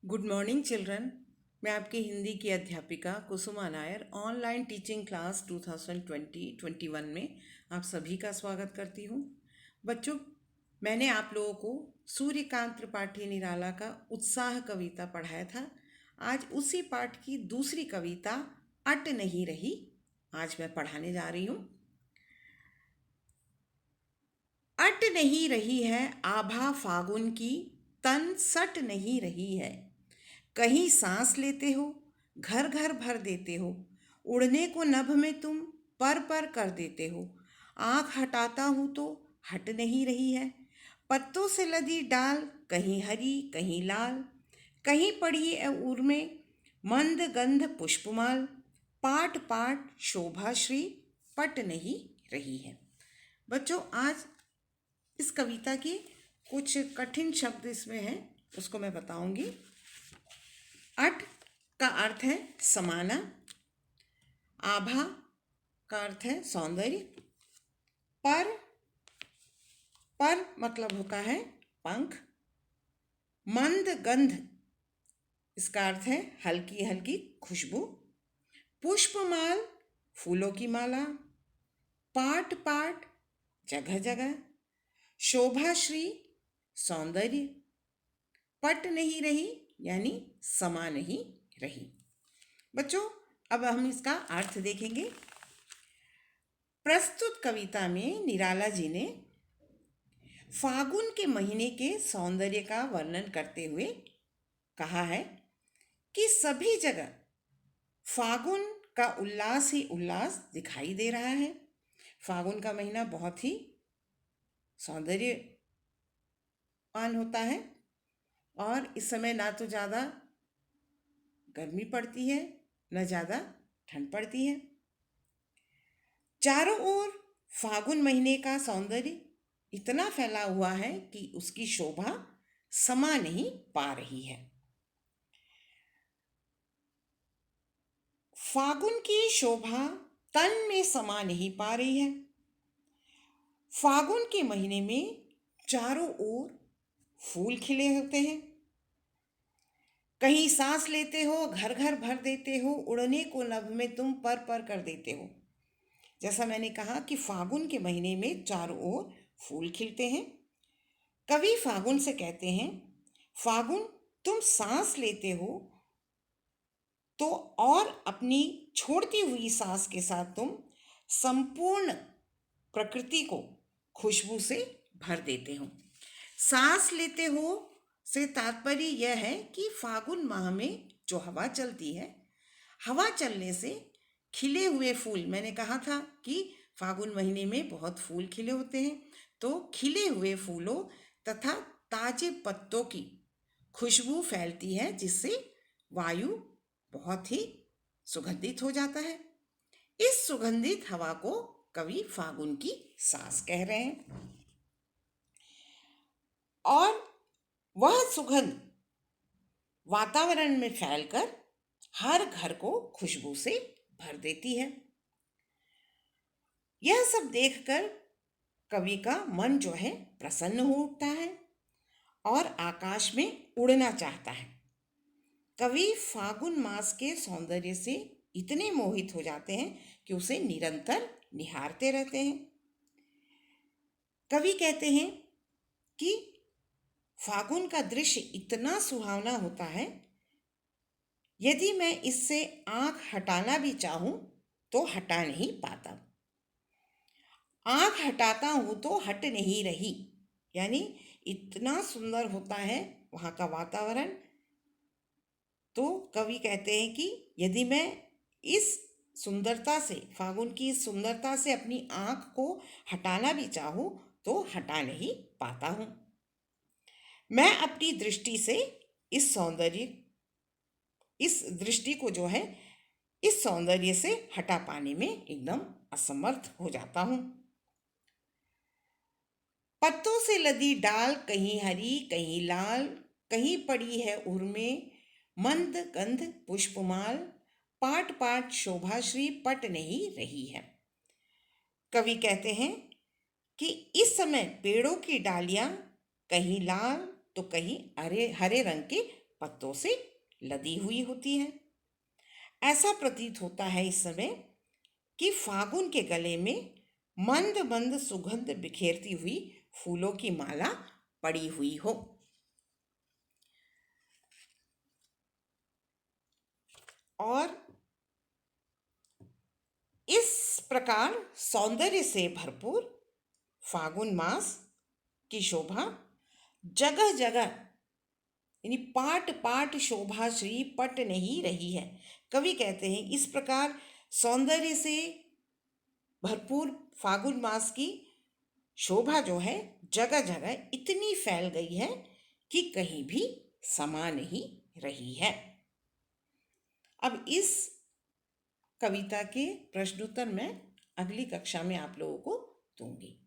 Good morning children. मैं आपकी हिंदी की अध्यापिका कुसुमा नायर ऑनलाइन टीचिंग क्लास 2020-21 में आप सभी का स्वागत करती हूँ। बच्चों, मैंने आप लोगों को सूर्यकांत त्रिपाठी निराला का उत्साह कविता पढ़ाया था। आज उसी पाठ की दूसरी कविता अट नहीं रही आज मैं पढ़ाने जा रही हूँ। अट नहीं रही है आभा फागुन की, तन सट नहीं रही है। कहीं सांस लेते हो, घर घर भर देते हो। उड़ने को नभ में तुम पर कर देते हो। आँख हटाता हूँ तो हट नहीं रही है। पत्तों से लदी डाल, कहीं हरी कहीं लाल। कहीं पड़ी है उर में मंद गंध पुष्पमाल। पाट पाट शोभा श्री पट नहीं रही है। बच्चों, आज इस कविता की कुछ कठिन शब्द इसमें हैं, उसको मैं बताऊंगी। अट का अर्थ है समाना। आभा का अर्थ है सौंदर्य। पर पर मतलब होता है पंख। मंद गंध, इसका अर्थ है हल्की हल्की खुशबू। पुष्पमाल, फूलों की माला। पाट पाट, जगह जगह। शोभाश्री, सौंदर्य। पट नहीं रही यानी समा नहीं रही। बच्चों, अब हम इसका अर्थ देखेंगे। प्रस्तुत कविता में निराला जी ने फागुन के महीने के सौंदर्य का वर्णन करते हुए कहा है कि सभी जगह फागुन का उल्लास ही उल्लास दिखाई दे रहा है। फागुन का महीना बहुत ही सौंदर्यवान होता है और इस समय ना तो ज़्यादा गर्मी पड़ती है न ज़्यादा ठंड पड़ती है। चारों ओर फागुन महीने का सौंदर्य इतना फैला हुआ है कि उसकी शोभा समा नहीं पा रही है। फागुन की शोभा तन में समा नहीं पा रही है। फागुन के महीने में चारों ओर फूल खिले होते हैं। कहीं सांस लेते हो, घर घर भर देते हो। उड़ने को नभ में तुम पर कर देते हो। जैसा मैंने कहा कि फागुन के महीने में चारों ओर फूल खिलते हैं। कवि फागुन से कहते हैं, फागुन तुम सांस लेते हो तो और अपनी छोड़ती हुई सांस के साथ तुम संपूर्ण प्रकृति को खुशबू से भर देते हो। सांस लेते हो से तात्पर्य यह है कि फागुन माह में जो हवा चलती है, हवा चलने से खिले हुए फूल, मैंने कहा था कि फागुन महीने में बहुत फूल खिले होते हैं, तो खिले हुए फूलों तथा ताजे पत्तों की खुशबू फैलती है जिससे वायु बहुत ही सुगंधित हो जाता है। इस सुगंधित हवा को कवि फागुन की सांस कह रहे हैं और वह सुगंध वातावरण में फैलकर हर घर को खुशबू से भर देती है। यह सब देखकर कवि का मन जो है प्रसन्न हो उठता है और आकाश में उड़ना चाहता है। कवि फागुन मास के सौंदर्य से इतने मोहित हो जाते हैं कि उसे निरंतर निहारते रहते हैं। कवि कहते हैं कि फागुन का दृश्य इतना सुहावना होता है, यदि मैं इससे आंख हटाना भी चाहूं तो हटा नहीं पाता। आंख हटाता हूं तो हट नहीं रही, यानी इतना सुंदर होता है वहाँ का वातावरण। तो कवि कहते हैं कि यदि मैं इस सुंदरता से, फागुन की इस सुंदरता से अपनी आंख को हटाना भी चाहूं तो हटा नहीं पाता हूं। मैं अपनी दृष्टि से इस दृष्टि को जो है इस सौंदर्य से हटा पाने में एकदम असमर्थ हो जाता हूं। पत्तों से लदी डाल, कहीं हरी कहीं लाल। कहीं पड़ी है उर में मंद गंध पुष्पमाल। पाट पाट शोभाश्री पट नहीं रही है। कवि कहते हैं कि इस समय पेड़ों की डालियां कहीं लाल तो कहीं हरे हरे रंग के पत्तों से लदी हुई होती है। ऐसा प्रतीत होता है इस समय कि फागुन के गले में मंद मंद सुगंध बिखेरती हुई फूलों की माला पड़ी हुई हो। और इस प्रकार सौंदर्य से भरपूर फागुन मास की शोभा जगह जगह, यानी पाट पाट शोभा श्री पट नहीं रही है। कवि कहते हैं इस प्रकार सौंदर्य से भरपूर फागुन मास की शोभा जो है जगह जगह इतनी फैल गई है कि कहीं भी समा नहीं रही है। अब इस कविता के प्रश्नोत्तर मैं अगली कक्षा में आप लोगों को दूंगी।